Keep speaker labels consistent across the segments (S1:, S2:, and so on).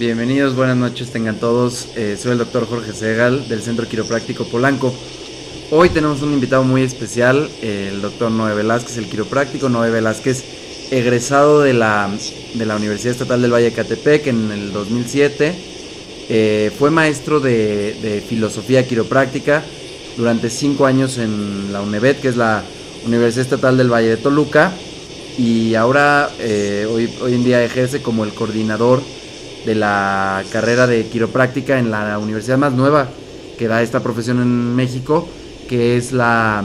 S1: Bienvenidos, buenas noches tengan todos. Soy el doctor Jorge Segal del Centro Quiropráctico Polanco. Hoy tenemos un invitado muy especial, el doctor Noé Velázquez, el quiropráctico Noé Velázquez, egresado de la Universidad Estatal del Valle de Ecatepec en el 2007. Fue maestro de filosofía quiropráctica durante 5 años en la UNEVET, que es la Universidad Estatal del Valle de Toluca, y ahora hoy en día ejerce como el coordinador de la carrera de quiropráctica en la universidad más nueva que da esta profesión en México, que es la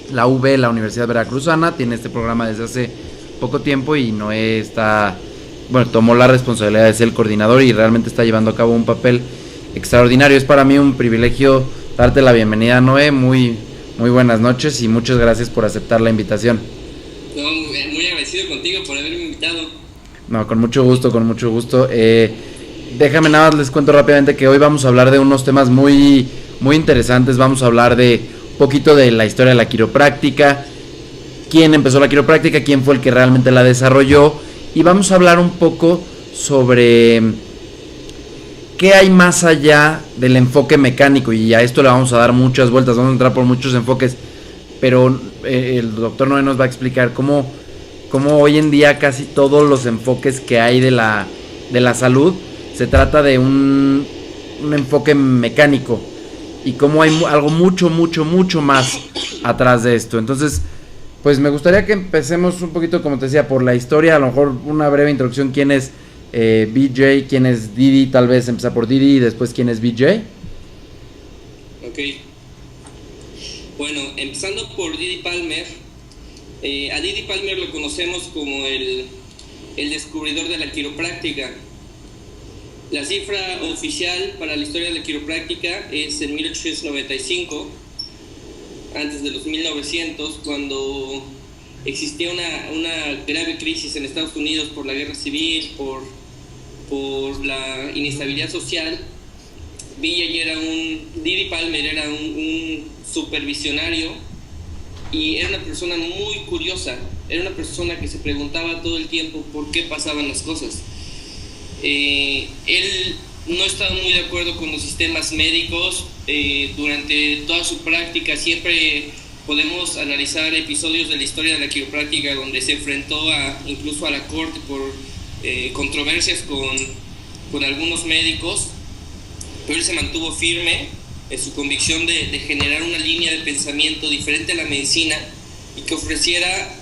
S1: UV, la Universidad Veracruzana. Tiene este programa desde hace poco tiempo y Noé tomó la responsabilidad de ser el coordinador y realmente está llevando a cabo un papel extraordinario. Es para mí un privilegio darte la bienvenida, Noé. Muy buenas noches y muchas gracias por aceptar la invitación.
S2: No, muy agradecido contigo por haberme invitado.
S1: No, con mucho gusto. Déjame nada más les cuento rápidamente que hoy vamos a hablar de unos temas muy interesantes. Vamos a hablar de un poquito de la historia de la quiropráctica, quién empezó la quiropráctica, quién fue el que realmente la desarrolló, y vamos a hablar un poco sobre qué hay más allá del enfoque mecánico, y a esto le vamos a dar muchas vueltas, vamos a entrar por muchos enfoques, pero el doctor Noé nos va a explicar cómo hoy en día casi todos los enfoques que hay de la salud se trata de un enfoque mecánico, y cómo hay algo mucho más atrás de esto. Entonces, pues me gustaría que empecemos un poquito, como te decía, por la historia, a lo mejor una breve introducción. ¿Quién es BJ? ¿Quién es Didi? Tal vez empezar por Didi y después quién es BJ.
S2: Ok. Bueno, empezando por Didi Palmer. A Didi Palmer lo conocemos como el descubridor de la quiropráctica. La cifra oficial para la historia de la quiropráctica es en 1895, antes de los 1900, cuando existía una grave crisis en Estados Unidos por la guerra civil, por la inestabilidad social. Didi Palmer era un supervisionario y era una persona muy curiosa, era una persona que se preguntaba todo el tiempo por qué pasaban las cosas. Él no estaba muy de acuerdo con los sistemas médicos. Durante toda su práctica siempre podemos analizar episodios de la historia de la quiropráctica donde se enfrentó incluso a la corte por controversias con algunos médicos, pero él se mantuvo firme en su convicción de generar una línea de pensamiento diferente a la medicina y que ofreciera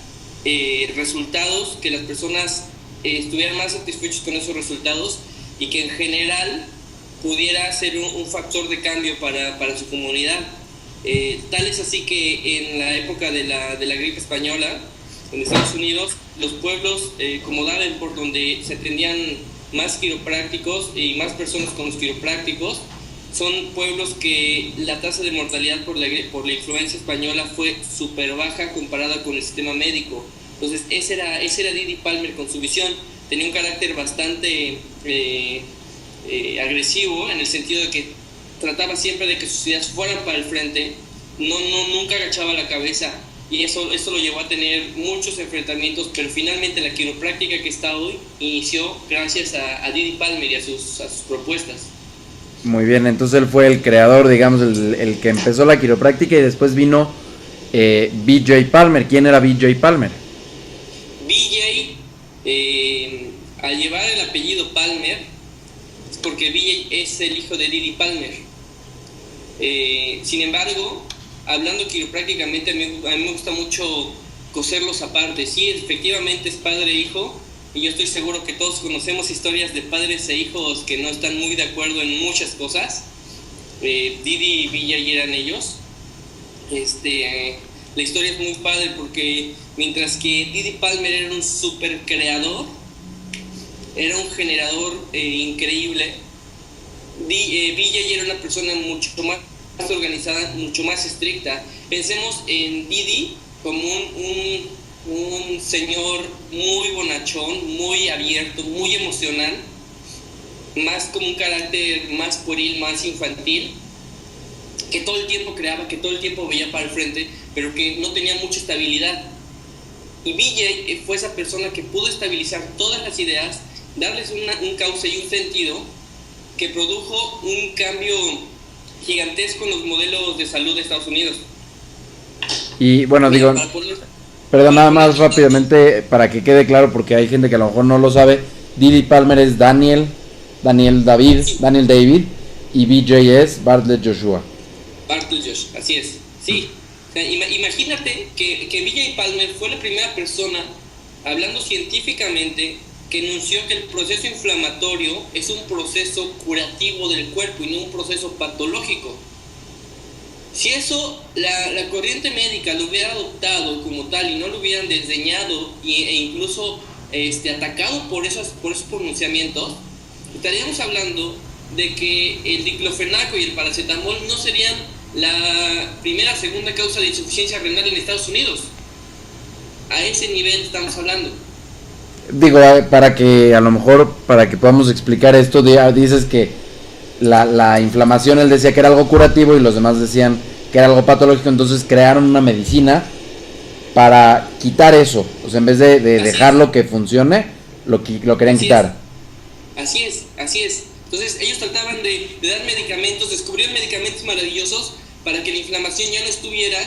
S2: resultados, que las personas estuvieran más satisfechos con esos resultados y que en general pudiera ser un factor de cambio para su comunidad. Tal es así que en la época de la gripe española en Estados Unidos, los pueblos como Davenport, donde se atendían más quiroprácticos y más personas con los quiroprácticos, son pueblos que la tasa de mortalidad por la influenza española fue súper baja comparada con el sistema médico. Entonces ese era Didi Palmer con su visión. Tenía un carácter bastante agresivo, en el sentido de que trataba siempre de que sus ideas fueran para el frente, nunca agachaba la cabeza, y eso lo llevó a tener muchos enfrentamientos, pero finalmente la quiropráctica que está hoy inició gracias a Didi Palmer y a sus propuestas.
S1: Muy bien, entonces él fue el creador, digamos, el que empezó la quiropráctica, y después vino BJ Palmer. ¿Quién era BJ Palmer?
S2: BJ, al llevar el apellido Palmer, es porque BJ es el hijo de Didi Palmer. Sin embargo, hablando quiroprácticamente, a mí me gusta mucho coserlos aparte. Sí, efectivamente es padre e hijo, y yo estoy seguro que todos conocemos historias de padres e hijos que no están muy de acuerdo en muchas cosas. Didi y BJ eran ellos. La historia es muy padre porque mientras que Didi Palmer era un super creador, era un generador increíble, BJ era una persona mucho más organizada, mucho más estricta. Pensemos en Didi como un señor muy bonachón, muy abierto, muy emocional, más como un carácter más pueril, más infantil, que todo el tiempo creaba, que todo el tiempo veía para el frente, pero que no tenía mucha estabilidad. Y BJ fue esa persona que pudo estabilizar todas las ideas darles un cauce y un sentido que produjo un cambio gigantesco en los modelos de salud de Estados Unidos.
S1: Y bueno,
S2: Mira,
S1: digo, perdón, nada más rápidamente para que quede claro, porque hay gente que a lo mejor no lo sabe. Didi Palmer es Daniel David, y BJ es Bartlett Joshua.
S2: Bartlett Joshua, así es, sí. O sea, imagínate que BJ Palmer fue la primera persona, hablando científicamente, que enunció que el proceso inflamatorio es un proceso curativo del cuerpo y no un proceso patológico. Si eso la corriente médica lo hubiera adoptado como tal y no lo hubieran desdeñado e incluso atacado por esos pronunciamientos, estaríamos hablando de que el diclofenaco y el paracetamol no serían la primera o segunda causa de insuficiencia renal en Estados Unidos. A ese nivel estamos hablando.
S1: Digo, para que a lo mejor, para que podamos explicar esto, dices que la inflamación, él decía que era algo curativo y los demás decían que era algo patológico, entonces crearon una medicina para quitar eso. O sea, en vez de dejarlo que funcione, lo querían quitar.
S2: Así es. Entonces ellos trataban de dar medicamentos, descubrieron medicamentos maravillosos para que la inflamación ya no estuviera.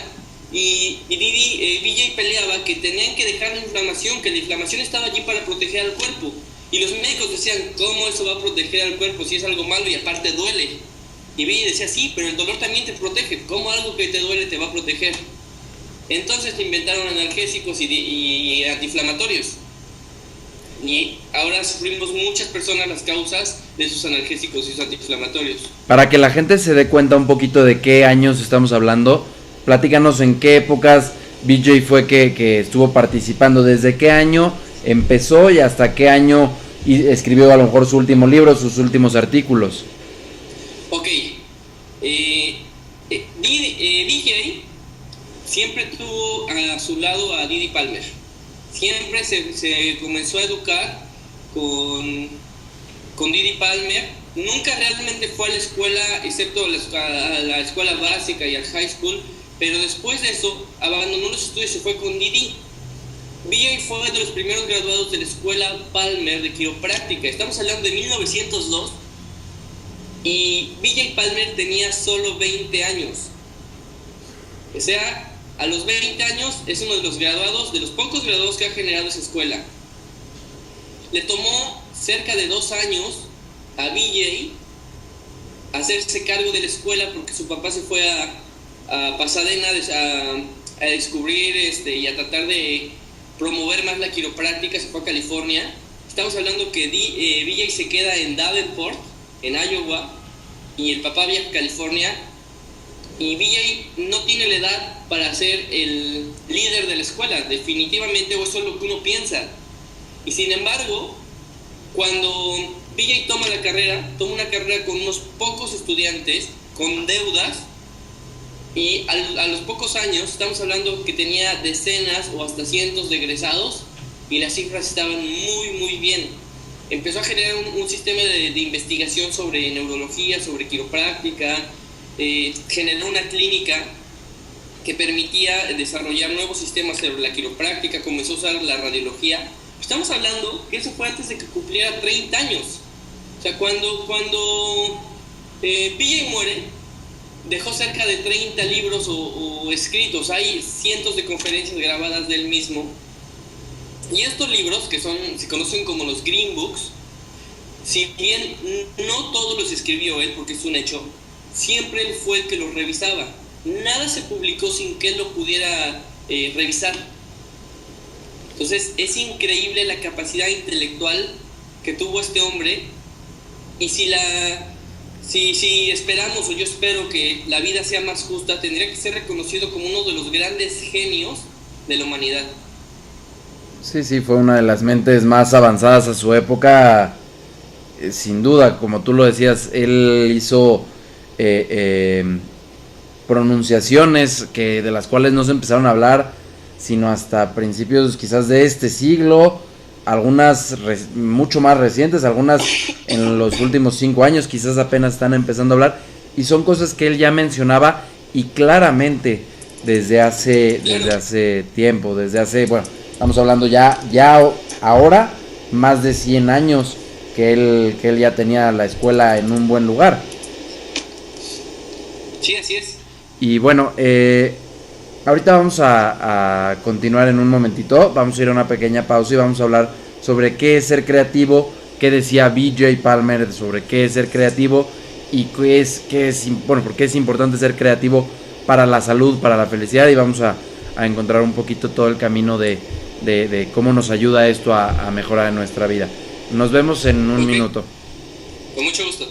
S2: Y BJ peleaba que tenían que dejar la inflamación, que la inflamación estaba allí para proteger al cuerpo. Y los médicos decían, ¿cómo eso va a proteger al cuerpo si es algo malo y aparte duele? Y BJ decía, sí, pero el dolor también te protege. ¿Cómo algo que te duele te va a proteger? Entonces inventaron analgésicos y antiinflamatorios. Y ahora sufrimos muchas personas las causas de sus analgésicos y sus antiinflamatorios.
S1: Para que la gente se dé cuenta un poquito de qué años estamos hablando, platícanos en qué épocas BJ fue que estuvo participando, desde qué año empezó y hasta qué año escribió a lo mejor su último libro, sus últimos artículos.
S2: Ok, BJ siempre tuvo a su lado a Didi Palmer. Siempre se comenzó a educar con Didi Palmer. Nunca realmente fue a la escuela, excepto a la escuela básica y al high school, pero después de eso abandonó los estudios y se fue con Didi. BJ fue de los primeros graduados de la escuela Palmer de quiropráctica. Estamos hablando de 1902 y BJ Palmer tenía solo 20 años. O sea, a los 20 años es uno de los graduados, de los pocos graduados que ha generado esa escuela. Le tomó cerca de 2 años a BJ hacerse cargo de la escuela porque su papá se fue a Pasadena a descubrir y a tratar de promover más la quiropráctica. Se fue a California. Estamos hablando que BJ se queda en Davenport, en Iowa, y el papá viaja a California. Y BJ no tiene la edad para ser el líder de la escuela, definitivamente, o eso es lo que uno piensa. Y sin embargo, cuando BJ toma una carrera con unos pocos estudiantes, con deudas, y a los pocos años, estamos hablando que tenía decenas o hasta cientos de egresados, y las cifras estaban muy, muy bien. Empezó a generar un sistema de investigación sobre neurología, sobre quiropráctica. Generó una clínica que permitía desarrollar nuevos sistemas sobre la quiropráctica, comenzó a usar la radiología. Estamos hablando que eso fue antes de que cumpliera 30 años. O sea, cuando BJ muere, dejó cerca de 30 libros o escritos. Hay cientos de conferencias grabadas del mismo. Y estos libros, que se conocen como los Green Books, si bien no todos los escribió él, porque es un hecho, siempre él fue el que los revisaba. Nada se publicó sin que él lo pudiera revisar. Entonces es increíble la capacidad intelectual que tuvo este hombre. Y si esperamos, o yo espero que la vida sea más justa, tendría que ser reconocido como uno de los grandes genios de la humanidad.
S1: Sí, fue una de las mentes más avanzadas a su época, sin duda. Como tú lo decías, él hizo pronunciaciones de las cuales no se empezaron a hablar sino hasta principios quizás de este siglo, algunas mucho más recientes, algunas en los últimos 5 años quizás apenas están empezando a hablar, y son cosas que él ya mencionaba y claramente desde hace tiempo, bueno, estamos hablando ya ahora más de 100 años que él ya tenía la escuela en un buen lugar.
S2: Sí, así es.
S1: Y bueno, ahorita vamos a continuar en un momentito, vamos a ir a una pequeña pausa y vamos a hablar sobre qué es ser creativo, qué decía BJ Palmer sobre qué es ser creativo y por qué es importante ser creativo para la salud, para la felicidad, y vamos a encontrar un poquito todo el camino de cómo nos ayuda esto a mejorar en nuestra vida. Nos vemos en un minuto.
S2: Con mucho gusto.